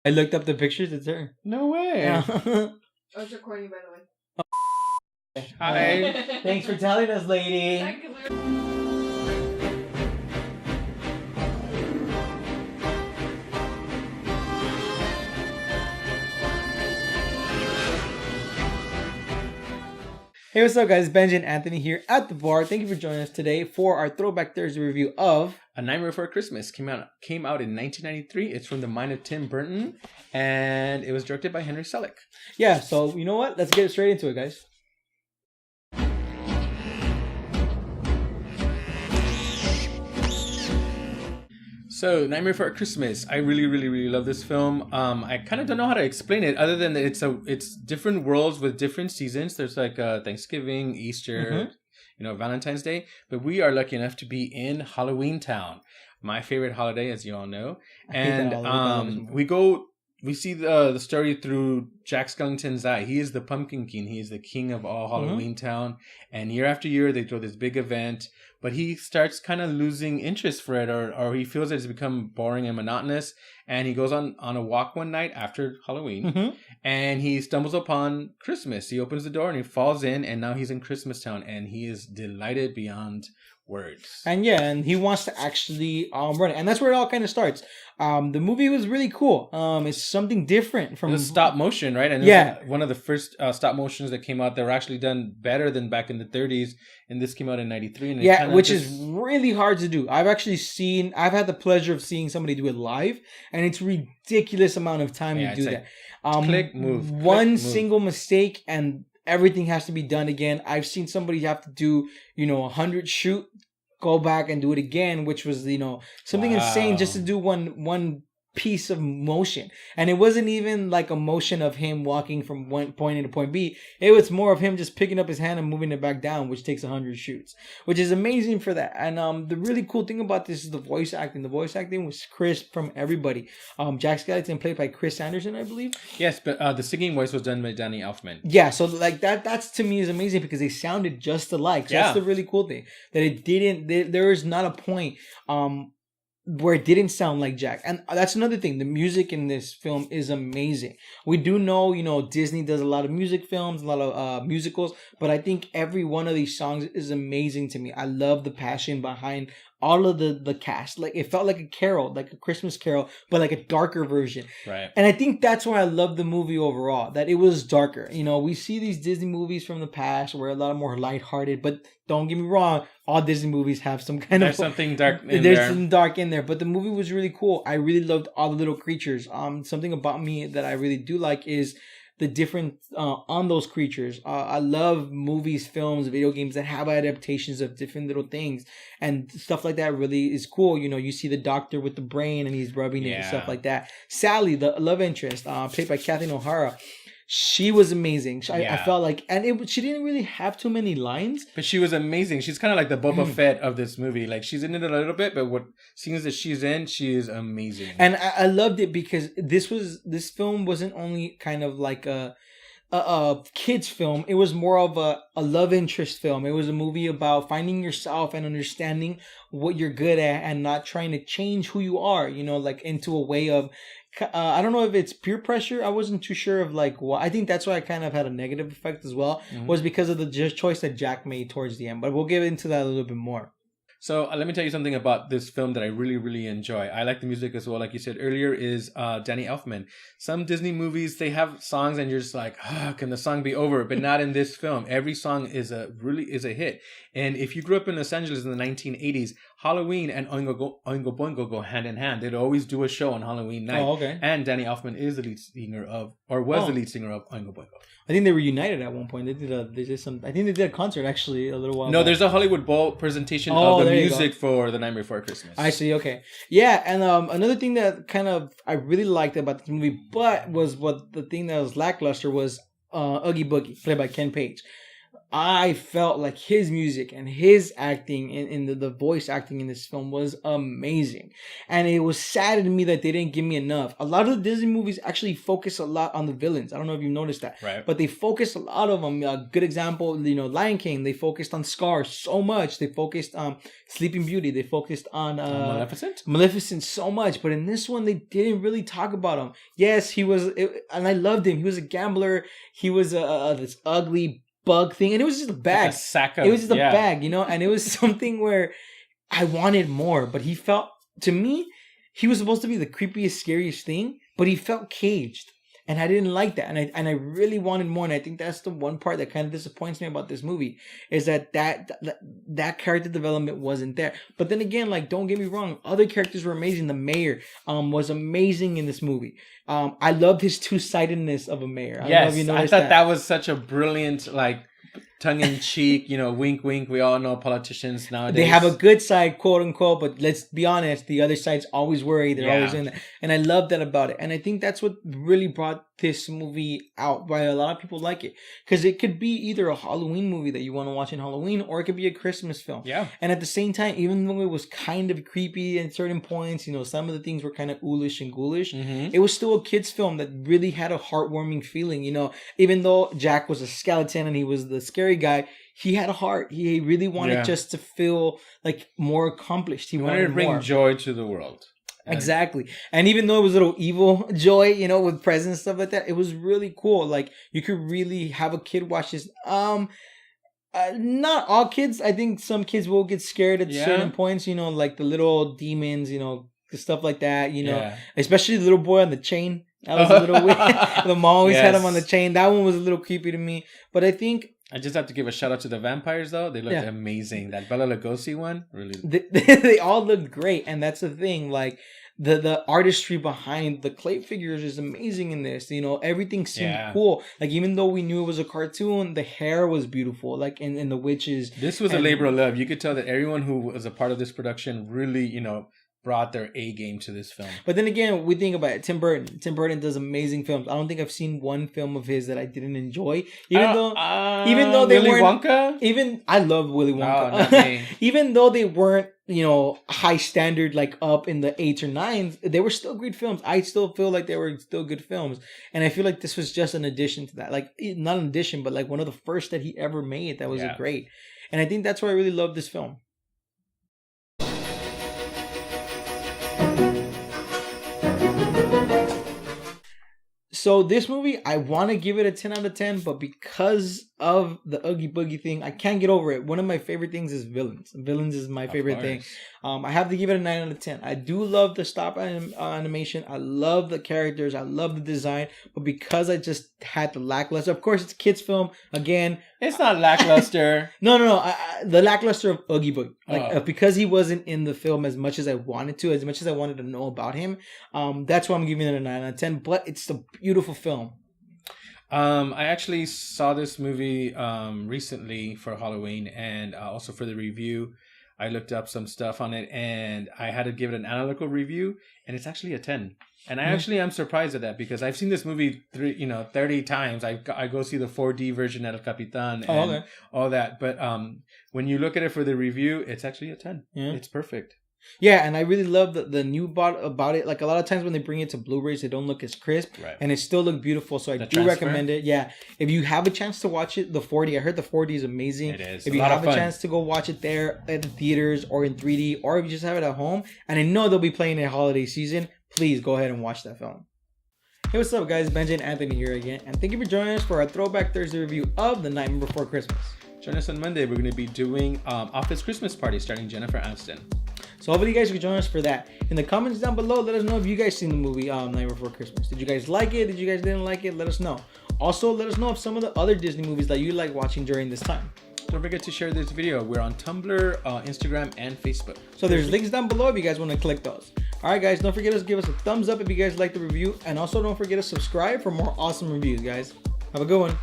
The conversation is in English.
I looked up the pictures. It's her. No way. Yeah. I was recording, by the way. Hi. Thanks for telling us, lady. Hey, what's up, guys? Benji and Anthony here at the bar. Thank you for joining us today for our Throwback Thursday review of A Nightmare Before Christmas came out in 1993. It's from the mind of Tim Burton, and it was directed by Henry Selick. Yeah, so you know what? Let's get straight into it, guys. So, Nightmare Before Christmas. I really love this film. I kind of don't know how to explain it, other than that it's different worlds with different seasons. There's like Thanksgiving, Easter, Valentine's Day. But we are lucky enough to be in Halloween Town, my favorite holiday, as you all know. And we see the story through Jack Skellington's eye. He is the Pumpkin King. He is the king of all Halloween Town. And year after year, they throw this big event. But he starts kind of losing interest for it, or he feels that it's become boring and monotonous. And he goes on a walk one night after Halloween, and he stumbles upon Christmas. He opens the door and he falls in, and now he's in Christmas Town, and he is delighted beyond words. And he wants to actually run it, and that's where it all kind of starts. The movie was really cool. It's something different from stop motion, right? And it was one of the first stop motions that came out that were actually done better than back in the 30s. And this came out in 93. And which is really hard to do. I've had the pleasure of seeing somebody do it live, and it's ridiculous amount of time to do that. Click, move. One single mistake and everything has to be done again. I've seen somebody have to do, 100 shoot, go back and do it again, which was, something insane just to do one piece of motion. And it wasn't even like a motion of him walking from one point A to point B. It was more of him just picking up his hand and moving it back down, which takes 100 shoots, which is amazing for that. And the really cool thing about this is the voice acting. The voice acting was crisp from everybody. Jack Skellington played by Chris Anderson, I believe. Yes, but the singing voice was done by Danny Elfman. Yeah, so like that's to me is amazing because they sounded just alike. So that's the really cool thing, that it didn't. There is not a point where it didn't sound like Jack. And that's another thing. The music in this film is amazing. We do know, Disney does a lot of music films, a lot of musicals, but I think every one of these songs is amazing to me. I love the passion behind all of the cast. Like, it felt like a carol, like a Christmas carol, but like a darker version. Right. And I think that's why I love the movie overall, that it was darker. We see these Disney movies from the past where a lot more lighthearted, but don't get me wrong, all Disney movies have some kind There's something dark in there. There's some dark in there, but the movie was really cool. I really loved all the little creatures. Something about me that I really do like is the different on those creatures. I love movies, films, video games that have adaptations of different little things, and stuff like that really is cool. You see the doctor with the brain and he's rubbing it and stuff like that. Sally, the love interest, played by Kathleen O'Hara. She was amazing. I felt like, and she didn't really have too many lines, but she was amazing. She's kind of like the Boba Fett of this movie. Like, she's in it a little bit, but what scenes that she's in, she is amazing. And I loved it because this film wasn't only kind of like a kid's film. It was more of a love interest film. It was a movie about finding yourself and understanding what you're good at and not trying to change who you are, like into a way of, I don't know if it's peer pressure. I wasn't too sure of like what. I think that's why I kind of had a negative effect as well, was because of the choice that Jack made towards the end. But we'll get into that a little bit more. So let me tell you something about this film that I really enjoy. I like the music as well. Like you said earlier, is Danny Elfman. Some Disney movies, they have songs and you're just like, can the song be over? But not in this film. Every song is a hit. And if you grew up in Los Angeles in the 1980s, Halloween and Oingo Boingo go hand in hand. They'd always do a show on Halloween night. Oh, okay. And Danny Elfman is the lead singer of, or was the lead singer of Oingo Boingo. I think they were united at one point. I think they did a concert actually a little while No, back. There's a Hollywood Bowl presentation of the music for The Nightmare Before Christmas. I see, okay. Yeah, and another thing that kind of I really liked about this movie, but was what the thing that was lackluster was Oogie Boogie, played by Ken Page. I felt like his music and his acting in the voice acting in this film was amazing. And it was sad to me that they didn't give me enough. A lot of the Disney movies actually focus a lot on the villains. I don't know if you noticed that. Right. But they focused a lot of them. A good example, Lion King, they focused on Scar so much. They focused on Sleeping Beauty. They focused on Maleficent so much. But in this one, they didn't really talk about him. Yes, and I loved him. He was a gambler. He was this ugly bug thing, and it was just a bag. It was just a bag, and it was something where I wanted more, but he felt, to me, he was supposed to be the creepiest, scariest thing, but he felt caged. And I didn't like that. And I really wanted more. And I think that's the one part that kind of disappoints me about this movie, is that character development wasn't there. But then again, like, don't get me wrong, other characters were amazing. The mayor was amazing in this movie. I loved his two-sidedness of a mayor. I thought that was such a brilliant, like, tongue-in-cheek, wink, wink. We all know politicians nowadays. They have a good side, quote unquote, but let's be honest, the other side's always worried. They're always in there. And I love that about it. And I think that's what really brought this movie out, why a lot of people like it. Because it could be either a Halloween movie that you want to watch in Halloween, or it could be a Christmas film. Yeah. And at the same time, even though it was kind of creepy at certain points, some of the things were kind of oolish and ghoulish, it was still a kid's film that really had a heartwarming feeling. Even though Jack was a skeleton and he was the scary guy, he had a heart. He really wanted just to feel like more accomplished. He wanted to bring joy to the world. Exactly. And even though it was a little evil joy, with presents and stuff like that, it was really cool. Like, you could really have a kid watch this. Not all kids. I think some kids will get scared at certain points, like the little demons, stuff like that, especially the little boy on the chain. That was a little weird. The mom always had him on the chain. That one was a little creepy to me. But I think I just have to give a shout out to the vampires, though. They looked amazing. That Bela Lugosi one, really. They all looked great. And that's the thing. Like, the artistry behind the clay figures is amazing in this. Everything seemed cool. Like, even though we knew it was a cartoon, the hair was beautiful. Like, in the witches. This was a labor of love. You could tell that everyone who was a part of this production really, brought their A game to this film. But then again, we think about it. Tim Burton does amazing films. I don't think I've seen one film of his that I didn't enjoy. Even though they Willy weren't. Wonka? I love Willy Wonka. Oh, not me. Even though they weren't, high standard, like up in the 8s or 9s, they were still great films. I still feel like they were still good films. And I feel like this was just an addition to that. Like, not an addition, but like one of the first that he ever made that was great. And I think that's why I really love this film. So this movie, I want to give it a 10 out of 10, but because of the Oogie Boogie thing, I can't get over it. One of my favorite things is villains. Villains is my favorite thing. I have to give it a 9 out of 10. I do love the stop animation. I love the characters. I love the design. But because I just had the lackluster, of course, it's a kid's film. Again, it's not lackluster. No. The lackluster of Oogie Boogie. Because he wasn't in the film as much as I wanted to, as much as I wanted to know about him. That's why I'm giving it a 9 out of 10. But it's a beautiful film. I actually saw this movie recently for Halloween, and also for the review. I looked up some stuff on it, and I had to give it an analytical review, and it's actually a 10. And I actually am surprised at that, because I've seen this movie 30 times. I go see the 4D version at El Capitan and all that. But when you look at it for the review, it's actually a 10. Yeah. It's perfect. Yeah, and I really love the new part about it. Like, a lot of times when they bring it to Blu-rays, they don't look as crisp, and it still look beautiful. So I do recommend it. Yeah, if you have a chance to watch it, the 4D. I heard the 4D is amazing. It is. If you have a chance to go watch it there at the theaters or in 3D, or if you just have it at home, and I know they'll be playing it holiday season, please go ahead and watch that film. Hey, what's up, guys? Benji and Anthony here again, and thank you for joining us for our Throwback Thursday review of The Nightmare Before Christmas. Join us on Monday. We're going to be doing Office Christmas Party starring Jennifer Aniston. So hopefully you guys can join us for that. In the comments down below, let us know if you guys seen the movie Nightmare Before Christmas. Did you guys like it? Did you guys didn't like it? Let us know. Also, let us know of some of the other Disney movies that you like watching during this time. Don't forget to share this video. We're on Tumblr, Instagram, and Facebook. So there's links down below if you guys want to click those. Alright guys, don't forget to give us a thumbs up if you guys like the review. And also don't forget to subscribe for more awesome reviews, guys. Have a good one.